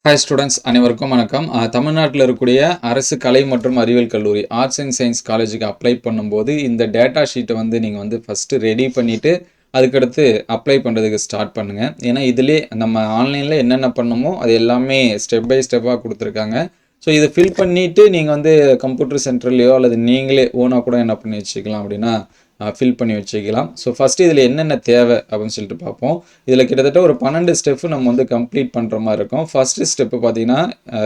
Hi students, அனைவருக்கும் வணக்கம். தமிழ்நாட்டில் இருக்கக்கூடிய அரசு கலை மற்றும் அறிவியல் கல்லூரி ஆர்ட்ஸ் அண்ட் சயின்ஸ் காலேஜுக்கு அப்ளை பண்ணும்போது இந்த டேட்டா ஷீட்டை நீங்கள் ஃபஸ்ட்டு ரெடி பண்ணிவிட்டு அதுக்கடுத்து அப்ளை பண்ணுறதுக்கு ஸ்டார்ட் பண்ணுங்கள். ஏன்னா இதிலே நம்ம ஆன்லைனில் என்னென்ன பண்ணணுமோ அது எல்லாமே ஸ்டெப் பை ஸ்டெப்பாக கொடுத்துருக்காங்க. ஸோ இதை ஃபில் பண்ணிவிட்டு நீங்கள் கம்ப்யூட்டர் சென்டர்லையோ அல்லது நீங்களே ஓனாக கூட என்ன பண்ணி வச்சுக்கலாம் அப்படின்னா ஃபில் பண்ணி வச்சுக்கலாம். ஸோ ஃபஸ்ட்டு இதில் என்னென்ன தேவை அப்படின்னு சொல்லிட்டு பார்ப்போம். இதில் கிட்டத்தட்ட ஒரு 12 ஸ்டெப்பு நம்ம கம்ப்ளீட் பண்ணுற மாதிரி இருக்கும். ஃபஸ்ட்டு ஸ்டெப்பு பார்த்தீங்கன்னா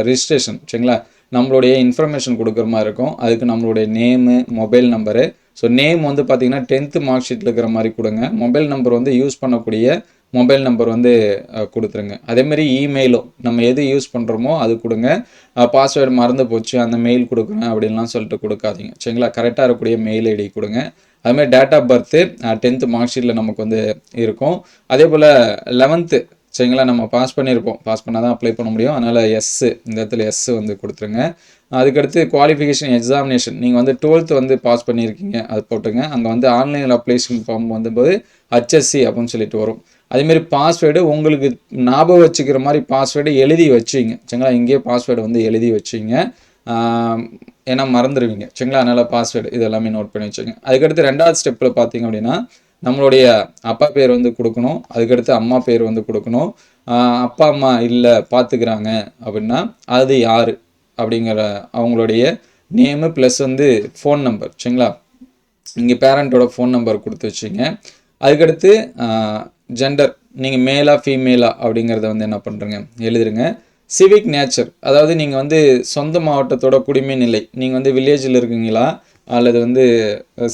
ரிஜிஸ்ட்ரேஷன். சரிங்களா, நம்மளுடைய இன்ஃபர்மேஷன் கொடுக்குற மாதிரி இருக்கும். அதுக்கு நம்மளுடைய name, mobile number. So name பார்த்தீங்கன்னா 10th மார்க் ஷீட்டில் இருக்கிற மாதிரி கொடுங்க. மொபைல் நம்பர் யூஸ் பண்ணக்கூடிய மொபைல் நம்பர் கொடுத்துருங்க. அதேமாதிரி இமெயிலும் நம்ம எது யூஸ் பண்ணுறோமோ அது கொடுங்க. பாஸ்வேர்டு மறந்து போச்சு அந்த மெயில் கொடுக்குறேன் அப்படின்லாம் சொல்லிட்டு கொடுக்காதீங்க. சரிங்களா, கரெக்டாக இருக்கக்கூடிய மெயில் ஐடி கொடுங்க. அதுமாதிரி date of birth 10th mark ஷீட்டில் நமக்கு இருக்கும். அதே போல் 11th சரிங்களா, நம்ம பாஸ் பண்ணியிருப்போம். பாஸ் பண்ணால் தான் அப்ளை பண்ண முடியும். அதனால் எஸ்ஸு இந்த இடத்துல எஸ்ஸு கொடுத்துருங்க. அதுக்கடுத்து குவாலிஃபிகேஷன் எக்ஸாமினேஷன் நீங்கள் 12th பாஸ் பண்ணியிருக்கீங்க அது போட்டுங்க. அங்கே ஆன்லைனில் அப்ளிகேஷன் ஃபார்ம் வந்தபோது ஹச்எஸ்சி அப்படின்னு சொல்லிட்டு வரும். அதேமாரி பாஸ்வேர்டு உங்களுக்கு ஞாபகம் வச்சுக்கிற மாதிரி பாஸ்வேர்டு எழுதி வச்சுங்க. சரிங்களா, இங்கேயே பாஸ்வேர்டு எழுதி வச்சுங்க. ஏன்னா மறந்துடுவீங்க. சரிங்களா, அதனால் பாஸ்வேர்டு இது எல்லாமே நோட் பண்ணி வச்சுங்க. அதுக்கடுத்து 2வது ஸ்டெப்பில் பார்த்தீங்க அப்படின்னா நம்மளுடைய அப்பா பேர் கொடுக்கணும். அதுக்கடுத்து அம்மா பேர் கொடுக்கணும். அப்பா அம்மா இல்லை பார்த்துக்கிறாங்க அப்படின்னா அது யார் அப்படிங்கிற அவங்களுடைய நேமு ப்ளஸ் ஃபோன் நம்பர். சரிங்களா, இங்கே பேரண்ட்டோட ஃபோன் நம்பர் கொடுத்து வச்சுங்க. அதுக்கடுத்து ஜெண்டர் நீங்கள் மேலா ஃபீமேலா அப்படிங்கிறத என்ன பண்ணுறங்க எழுதுருங்க. சிவிக் நேச்சர், அதாவது நீங்கள் சொந்த மாவட்டத்தோட குடிமை நிலை, நீங்கள் வில்லேஜில் இருக்கீங்களா அல்லது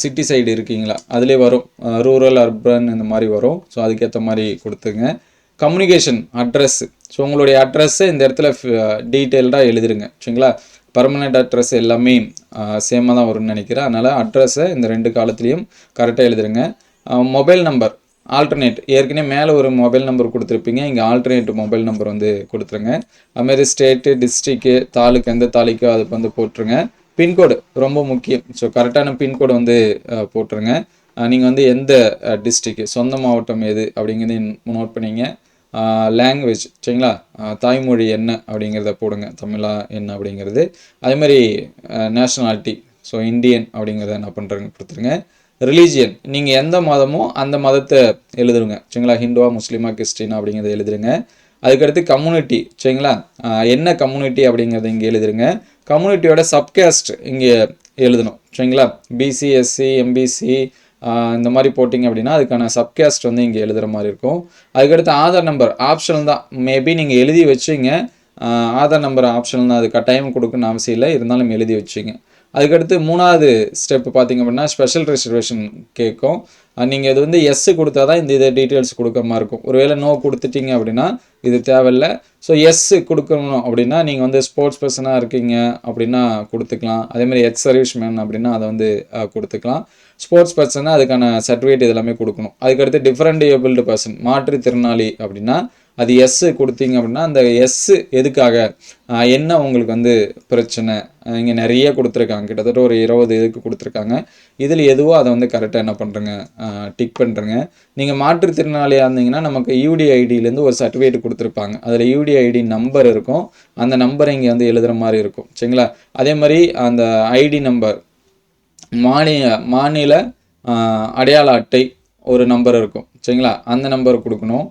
சிட்டி சைடு இருக்கீங்களா, அதிலே வரும் ரூரல் அர்பன் இந்த மாதிரி வரும். ஸோ அதுக்கேற்ற மாதிரி கொடுத்துங்க. கம்யூனிகேஷன் அட்ரஸ், ஸோ உங்களுடைய அட்ரஸை இந்த இடத்துல டீட்டெயில்டாக எழுதிருங்க. சரிங்களா, பர்மனெண்ட் அட்ரஸ் எல்லாமே சேமாக தான் வரும்னு நினைக்கிறேன். அதனால் அட்ரஸை இந்த 2 காலத்துலேயும் கரெக்டாக எழுதிருங்க. மொபைல் நம்பர் ஆல்டர்னேட், ஏற்கனவே மேலே ஒரு மொபைல் நம்பர் கொடுத்துருப்பீங்க, இங்கே ஆல்டர்னேட் மொபைல் நம்பர் கொடுத்துருங்க. அதுமாரி ஸ்டேட்டு, டிஸ்ட்ரிக்கு, தாலுக்கு எந்த தாலுக்கோ அது போட்டுருங்க. பின்கோடு ரொம்ப முக்கியம். ஸோ கரெக்டான பின்கோடு போட்டுருங்க. நீங்கள் எந்த டிஸ்ட்ரிக்கு, சொந்த மாவட்டம் எது அப்படிங்கிறத நோட் பண்ணிங்க. லாங்குவேஜ் சரிங்களா, தாய்மொழி என்ன அப்படிங்கிறத போடுங்க, தமிழா என்ன அப்படிங்கிறது. அதேமாதிரி நேஷ்னாலிட்டி, ஸோ இந்தியன் அப்படிங்கிறத என்ன பண்ணுறங்க கொடுத்துருங்க. ரிலீஜியன் நீங்கள் எந்த மதமோ அந்த மதத்தை எழுதுருங்க. சரிங்களா, ஹிந்துவா முஸ்லீமா கிறிஸ்டினா அப்படிங்கிறத எழுதுருங்க. அதுக்கடுத்து கம்யூனிட்டி. சரிங்களா, என்ன கம்யூனிட்டி அப்படிங்கிறத இங்கே எழுதுருங்க. கம்யூனிட்டியோட சப்காஸ்ட் இங்கே எழுதணும். சரிங்களா, பிசி, எஸ்சி, எம்பிசி இந்த மாதிரி போட்டிங்க அப்படின்னா அதுக்கான சப்காஸ்ட் இங்கே எழுதுகிற மாதிரி இருக்கும். அதுக்கடுத்து ஆதார் நம்பர் ஆப்ஷனல் தான். மேபி நீங்கள் எழுதி வச்சுங்க. ஆதார் நம்பர் ஆப்ஷனல் தான், அது கட்டாயம் கொடுக்கணும்னு அவசியம் இல்லை, இருந்தாலும் எழுதி வச்சுங்க. அதுக்கடுத்து 3வது ஸ்டெப்பு பார்த்திங்க அப்படின்னா ஸ்பெஷல் ரிசர்வேஷன் கேட்கும். நீங்கள் இது எஸ்ஸு கொடுத்தா தான் இந்த டீட்டெயில்ஸ் கொடுக்குற மாதிரி இருக்கும். ஒருவேளை நோ கொடுத்துட்டீங்க அப்படின்னா இது தேவையில்லை. ஸோ எஸ்ஸு கொடுக்கணும் அப்படின்னா நீங்கள் ஸ்போர்ட்ஸ் பர்சனாக இருக்கீங்க அப்படின்னா கொடுத்துக்கலாம். அதேமாதிரி எக்ஸ் சர்வீஸ் மேன் அப்படின்னா அதை கொடுத்துக்கலாம். ஸ்போர்ட்ஸ் பர்சனாக அதுக்கான சர்டிஃபிகேட் இதெல்லாமே கொடுக்கணும். அதுக்கடுத்து டிஃப்ரெண்ட் ஏபிள்டு பர்சன், மாற்றுத்திறனாளி அப்படின்னா அது எஸ்ஸு கொடுத்தீங்க அப்படின்னா அந்த எஸ்ஸு எதுக்காக, என்ன உங்களுக்கு பிரச்சனை, இங்கே நிறைய கொடுத்துருக்காங்க, கிட்டத்தட்ட ஒரு 20 இதுக்கு கொடுத்துருக்காங்க. இதில் எதுவோ அதை கரெக்டாக என்ன பண்ணுறங்க டிக் பண்ணுறங்க. நீங்கள் மாற்றுத்திறனாளியாக இருந்தீங்கன்னா நமக்கு யூடிஐடியிலேருந்து ஒரு சர்டிஃபிகேட் கொடுத்துருப்பாங்க. அதில் யூடிஐடி நம்பர் இருக்கும். அந்த நம்பரை இங்கே எழுதுகிற மாதிரி இருக்கும். சரிங்களா, அதே மாதிரி அந்த ஐடி நம்பர், மாநில அடையாள அட்டை ஒரு நம்பர் இருக்கும். சரிங்களா, அந்த நம்பர் கொடுக்கணும்.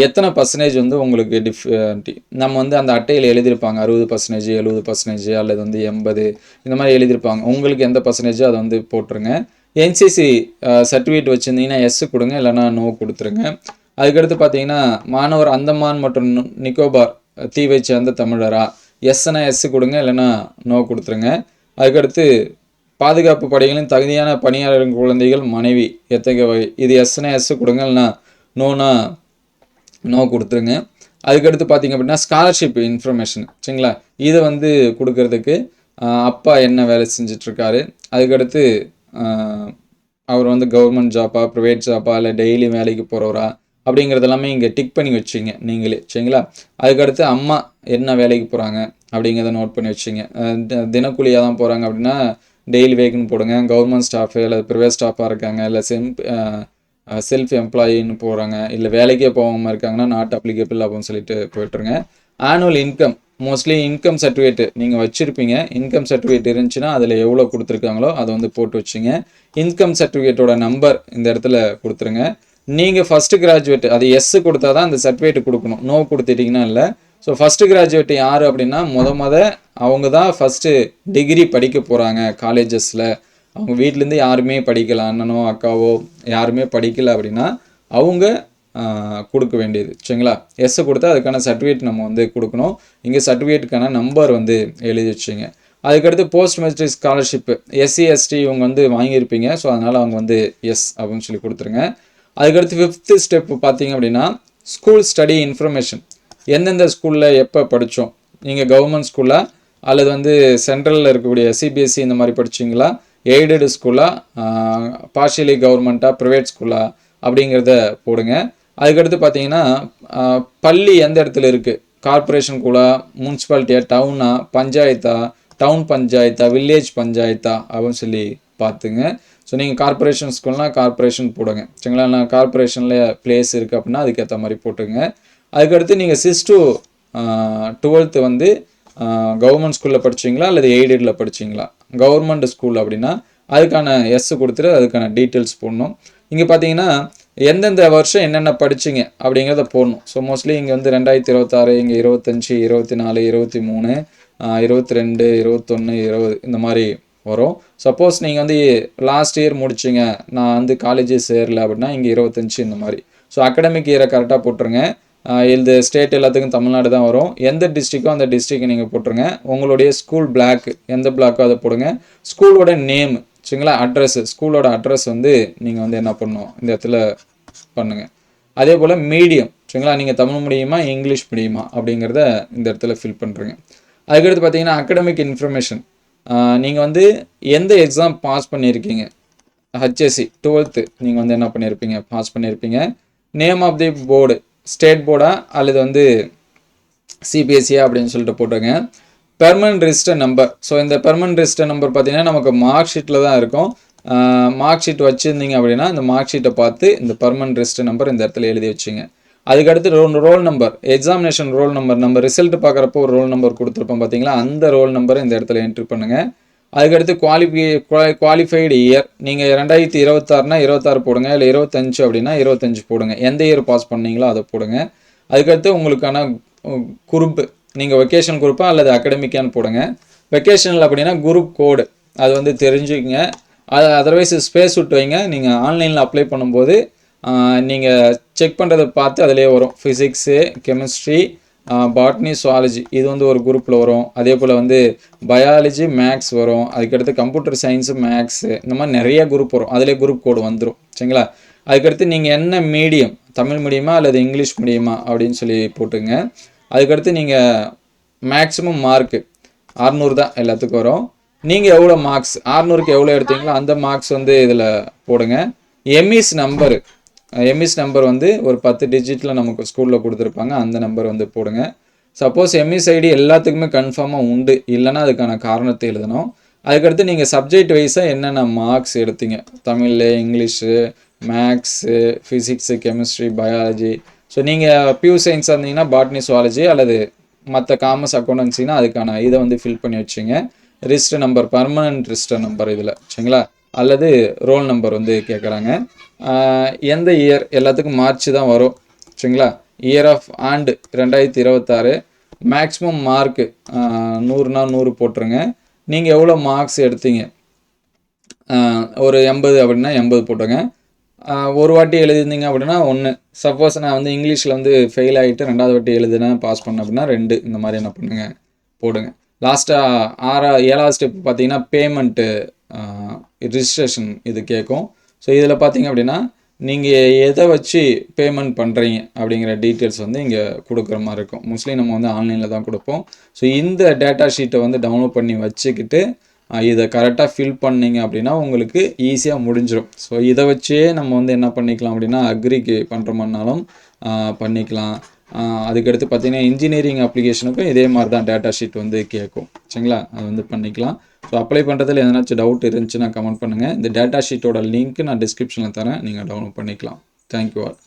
எத்தனை பர்சன்டேஜ் உங்களுக்கு நம்ம அந்த அட்டையில் எழுதியிருப்பாங்க 60%, 70% அல்லது 80 இந்த மாதிரி எழுதியிருப்பாங்க. உங்களுக்கு எந்த பர்சன்டேஜோ அதை போட்டுருங்க. என்சிசி சர்டிஃபிகேட் வச்சுருந்தீங்கன்னா எஸ்ஸு கொடுங்க, இல்லைனா நோ கொடுத்துருங்க. அதுக்கடுத்து பார்த்தீங்கன்னா மாணவர் அந்தமான் மற்றும் நிக்கோபார் தீவை சேர்ந்த தமிழரா, எஸ்னா எஸ்ஸு கொடுங்க, இல்லைனா நோ கொடுத்துருங்க. அதுக்கடுத்து பாதுகாப்பு படைகளின் தகுதியான பணியாளர்கள் குழந்தைகள் மனைவி எத்தகைய வகை, இது எஸ்னா எஸ்ஸு கொடுங்க, இல்லைனா நோனா நோ கொடுத்துருங்க. அதுக்கடுத்து பார்த்திங்க அப்படின்னா ஸ்காலர்ஷிப் இன்ஃபர்மேஷன். சரிங்களா, இதை கொடுக்கறதுக்கு அப்பா என்ன வேலை செஞ்சிட்ருக்காரு, அதுக்கடுத்து அவர் கவர்மெண்ட் ஜாப்பா, ப்ரைவேட் ஜாப்பா, இல்லை டெய்லி வேலைக்கு போகிறவரா அப்படிங்கிறது எல்லாமே இங்கே டிக் பண்ணி வச்சிங்க நீங்களே. சரிங்களா, அதுக்கடுத்து அம்மா என்ன வேலைக்கு போகிறாங்க அப்படிங்கிறத நோட் பண்ணி வச்சிங்க. தினக்கூலியாக தான் போகிறாங்க அப்படின்னா டெய்லி வேக்குன்னு போடுங்க. கவர்மெண்ட் ஸ்டாஃபு இல்லை ப்ரைவேட் ஸ்டாஃபாக இருக்காங்க, இல்லை செல்ஃப் எம்ப்ளாயின்னு போகிறாங்க, இல்லை வேலைக்கே போகாமல் இருக்காங்கன்னா நாட் அப்ளிகபிள் அப்படின்னு சொல்லிட்டு போய்ட்டுருங்க. Annual income, mostly income certificate நீங்கள் வச்சுருப்பீங்க. இன்கம் சர்டிஃபிகேட் இருந்துச்சுன்னா அதில் எவ்வளோ கொடுத்துருக்காங்களோ அதை வந்து போட்டு வச்சுங்க. இன்கம் சர்டிஃபிகேட்டோட நம்பர் இந்த இடத்துல கொடுத்துருங்க. நீங்கள் ஃபஸ்ட்டு கிராஜுவேட், அது எஸ் கொடுத்தா தான் அந்த சர்டிஃபிகேட் கொடுக்கணும், நோ கொடுத்துட்டிங்கன்னா இல்லை. ஸோ ஃபஸ்ட்டு கிராஜுவேட் யார் அப்படின்னா அவங்க தான் ஃபஸ்ட்டு டிகிரி படிக்க போகிறாங்க காலேஜஸில். அவங்க வீட்டிலேருந்து யாருமே படிக்கல, அண்ணனோ அக்காவோ யாருமே படிக்கலை அப்படின்னா அவங்க கொடுக்க வேண்டியது. சரிங்களா? எஸ் கொடுத்தா அதுக்கான சர்டிஃபிகேட் நம்ம வந்து கொடுக்கணும். இங்கே சர்டிஃபிகேட்டுக்கான நம்பர் வந்து எழுதி வச்சுங்க. அதுக்கடுத்து post matric scholarship SC ST இவங்க வந்து வாங்கியிருப்பீங்க. ஸோ அதனால் அவங்க வந்து எஸ் அப்படின்னு சொல்லி கொடுத்துருங்க. அதுக்கடுத்து 5th ஸ்டெப்பு பார்த்தீங்க அப்படின்னா ஸ்கூல் ஸ்டடி இன்ஃபர்மேஷன். எந்தெந்த ஸ்கூலில் எப்போ படித்தோம், நீங்கள் கவர்மெண்ட் ஸ்கூலா அல்லது வந்து சென்ட்ரலில் இருக்கக்கூடிய சிபிஎஸ்சி இந்த மாதிரி படிச்சிங்களா, எய்டடு ஸ்கூலா, பார்ஷியலி கவர்மெண்ட்டா, ப்ரைவேட் ஸ்கூலா அப்படிங்கிறத போடுங்க. அதுக்கடுத்து பார்த்தீங்கன்னா பள்ளி எந்த இடத்துல இருக்குது, கார்பரேஷன் ஸ்கூலா, முனிசிபாலிட்டியா, டவுனா, பஞ்சாயத்தா, டவுன் பஞ்சாயத்தா, வில்லேஜ் பஞ்சாயத்தா அப்படின்னு சொல்லி பார்த்துங்க. ஸோ நீங்கள் கார்பரேஷன் ஸ்கூல்னால் கார்பரேஷன் போடுங்க. சரிங்களா? நான் கார்பரேஷனில் பிளேஸ் இருக்குது அப்படின்னா அதுக்கேற்ற மாதிரி போட்டுங்க. அதுக்கடுத்து நீங்கள் 6 to 12th வந்து கவர்மெண்ட் ஸ்கூலில் படிச்சிங்களா அல்லது எய்டடில் படிச்சிங்களா. கவர்மெண்ட் ஸ்கூல் அப்படின்னா அதுக்கான எஸ் கொடுத்துட்டு அதுக்கான டீட்டெயில்ஸ் போடணும். இங்கே பார்த்தீங்கன்னா எந்தெந்த வருஷம் என்னென்ன படிச்சிங்க அப்படிங்கிறத போடணும். ஸோ மோஸ்ட்லி இங்கே வந்து 2026, இங்கே 25, 24, 23, 22, 21, 20 இந்த மாதிரி வரும். சப்போஸ் நீங்கள் வந்து லாஸ்ட் இயர் முடிச்சிங்க, நான் வந்து காலேஜே சேரல அப்படின்னா இங்கே 25 இந்த மாதிரி. ஸோ அகடமிக் இயரை கரெக்டாக போட்டுருங்க. இந்த ஸ்டேட் எல்லாத்துக்கும் தமிழ்நாடு தான் வரும். எந்த டிஸ்ட்ரிக்கோ அந்த டிஸ்ட்ரிக்ட் நீங்கள் போட்டுருங்க. உங்களுடைய ஸ்கூல் பிளாக் எந்த பிளாக்கோ அதை போடுங்க. ஸ்கூலோட நேம், சரிங்களா, அட்ரஸ், ஸ்கூலோட அட்ரஸ் வந்து நீங்கள் வந்து என்ன பண்ணணும் இந்த இடத்துல பண்ணுங்கள். அதே போல் மீடியம், சரிங்களா, நீங்கள் தமிழ் மீடியமா இங்கிலீஷ் மீடியமா அப்படிங்கிறத இந்த இடத்துல ஃபில் பண்ணுறீங்க. அதுக்கடுத்து பார்த்தீங்கன்னா அகடமிக் இன்ஃபர்மேஷன், நீங்கள் வந்து எந்த எக்ஸாம் பாஸ் பண்ணியிருக்கீங்க, ஹெச்எஸ்சி 12th நீங்கள் வந்து என்ன பண்ணியிருப்பீங்க, பாஸ் பண்ணியிருப்பீங்க. Name of the board, state போர்டா அல்லது வந்து சிபிஎஸ்சியா அப்படின்னு சொல்லிட்டு போட்டுருங்க. Permanent register number. ஸோ இந்த பெர்மனன்ட் ரிஜிஸ்டர் நம்பர் பார்த்தீங்கன்னா நமக்கு மார்க் ஷீட்டில் தான் இருக்கும். மார்க் ஷீட் வச்சுருந்தீங்க அப்படின்னா இந்த மார்க் ஷீட்டை பார்த்து இந்த பெர்மனன்ட் ரிஜிஸ்டர் நம்பர் இந்த இடத்துல எழுதி வச்சுங்க. அதுக்கடுத்து roll number, examination roll number, நம்ம ரிசல்ட் பார்க்குறப்போ ஒரு ரோல் நம்பர் கொடுத்துருப்போம் பார்த்தீங்களா, அந்த ரோல் நம்பரை இந்த இடத்துல என்ட்ரி பண்ணுங்கள். அதுக்கடுத்து குவாலிஃபைடு இயர், நீங்கள் 2026னா 26 போடுங்க, இல்லை 25 அப்படின்னா 25 போடுங்க. எந்த இயர் பாஸ் பண்ணீங்களோ அதை போடுங்க. அதுக்கடுத்து உங்களுக்கான குரூப்பு, நீங்கள் வெக்கேஷன் குரூப்பா அல்லது அகடமிக்கான்னு போடுங்க. வெக்கேஷனில் அப்படின்னா குரூப் கோடு அது வந்து தெரிஞ்சுக்கங்க. அது அதர்வைஸ் ஸ்பேஸ் விட்டு வைங்க. நீங்கள் ஆன்லைனில் அப்ளை பண்ணும்போது நீங்கள் செக் பண்ணுறதை பார்த்து அதிலே வரும். ஃபிசிக்ஸு, கெமிஸ்ட்ரி, பாட்னி, சுவாலஜி இது வந்து ஒரு குரூப்பில் வரும். அதே போல் வந்து பயாலஜி, மேக்ஸ் வரும். அதுக்கடுத்து கம்ப்யூட்டர் சயின்ஸு, மேக்ஸு இந்த மாதிரி நிறைய குரூப் வரும். அதிலே குரூப் கோடு வந்துடும். சரிங்களா? அதுக்கடுத்து நீங்கள் என்ன மீடியம், தமிழ் மீடியமா அல்லது இங்கிலீஷ் மீடியமா அப்படின்னு சொல்லி போட்டுங்க. அதுக்கடுத்து நீங்கள் மேக்ஸிமம் மார்க்கு 600 தான் எல்லாத்துக்கும் வரும். நீங்கள் எவ்வளோ மார்க்ஸ், 600க்கு எவ்வளோ எடுத்தீங்களோ அந்த மார்க்ஸ் வந்து இதில் போடுங்க. எம்இஸ் நம்பர் வந்து ஒரு 10 டிஜிட்டில் நமக்கு ஸ்கூலில் கொடுத்துருப்பாங்க, அந்த நம்பர் வந்து போடுங்க. சப்போஸ் எம்இஸ் ஐடி எல்லாத்துக்குமே கன்ஃபார்மாக உண்டு, இல்லைன்னா அதுக்கான காரணத்தை எழுதணும். அதுக்கடுத்து நீங்கள் சப்ஜெக்ட் வைஸாக என்னென்ன மார்க்ஸ் எடுத்தீங்க, Tamil, English, maths, physics, chemistry, biology. So நீங்கள் பியூ சயின்ஸாக இருந்தீங்கன்னா பாட்னி, சுவாலஜி அல்லது மற்ற காமர்ஸ், அக்கௌண்டன்சினா அதுக்கான இதை வந்து ஃபில் பண்ணி வச்சுங்க. Register number, permanent register number இதில், சரிங்களா, அல்லது ரோல் நம்பர் வந்து கேட்குறாங்க. எந்த இயர், எல்லாத்துக்கும் மார்ச் தான் வரும். சரிங்களா? இயர் ஆஃப் ஆண்டு 2026. மேக்ஸிமம் மார்க்கு 100னா 100 போட்டுருங்க. நீங்கள் எவ்வளோ மார்க்ஸ் எடுத்தீங்க, ஒரு 80 அப்படின்னா 80 போட்டுருங்க. ஒரு வாட்டி எழுதிருந்தீங்க அப்படின்னா 1. சப்போஸ் நான் வந்து இங்கிலீஷில் வந்து ஃபெயில் ஆகிட்டு 2வது வாட்டி எழுதுனேன், பாஸ் பண்ண அப்படின்னா 2. இந்த மாதிரி என்ன பண்ணுங்க போடுங்க. லாஸ்ட்டாக 7வது ஸ்டெப் பார்த்தீங்கன்னா பேமெண்ட்டு ரிஜிஸ்ட்ரேஷன் இது கேட்கும். ஸோ இதில் பார்த்தீங்க அப்படின்னா நீங்கள் எதை வச்சு பேமெண்ட் பண்ணுறீங்க அப்படிங்கிற டீட்டெயில்ஸ் வந்து இங்கே கொடுக்குற மாதிரி இருக்கும். மோஸ்ட்லி நம்ம வந்து ஆன்லைனில் தான் கொடுப்போம். ஸோ இந்த டேட்டா ஷீட்டை வந்து டவுன்லோட் பண்ணி வச்சுக்கிட்டு இதை கரெக்டாக ஃபில் பண்ணிங்க அப்படின்னா உங்களுக்கு ஈஸியாக முடிஞ்சிடும். ஸோ இதை வச்சே நம்ம வந்து என்ன பண்ணிக்கலாம் அப்படின்னா அக்ரிக்கு பண்ணுறோம்னாலும் பண்ணிக்கலாம். அதுக்கடுத்து பார்த்தீங்கன்னா இன்ஜினியரிங் அப்ளிகேஷனுக்கும் இதே மாதிரி தான் டேட்டா ஷீட் வந்து கேட்கும். சரிங்களா? அது வந்து பண்ணிக்கலாம். ஸோ அப்ளை பண்ணுறதுல எதனாச்சும் டவுட் இருந்துச்சுன்னா கமெண்ட் பண்ணுங்கள். இந்த டேட்டா ஷீட்டோட லிங்க் நான் டிஸ்கிரிப்ஷனில் தரேன், நீங்கள் டவுன்லோட் பண்ணிக்கலாம். Thank you all.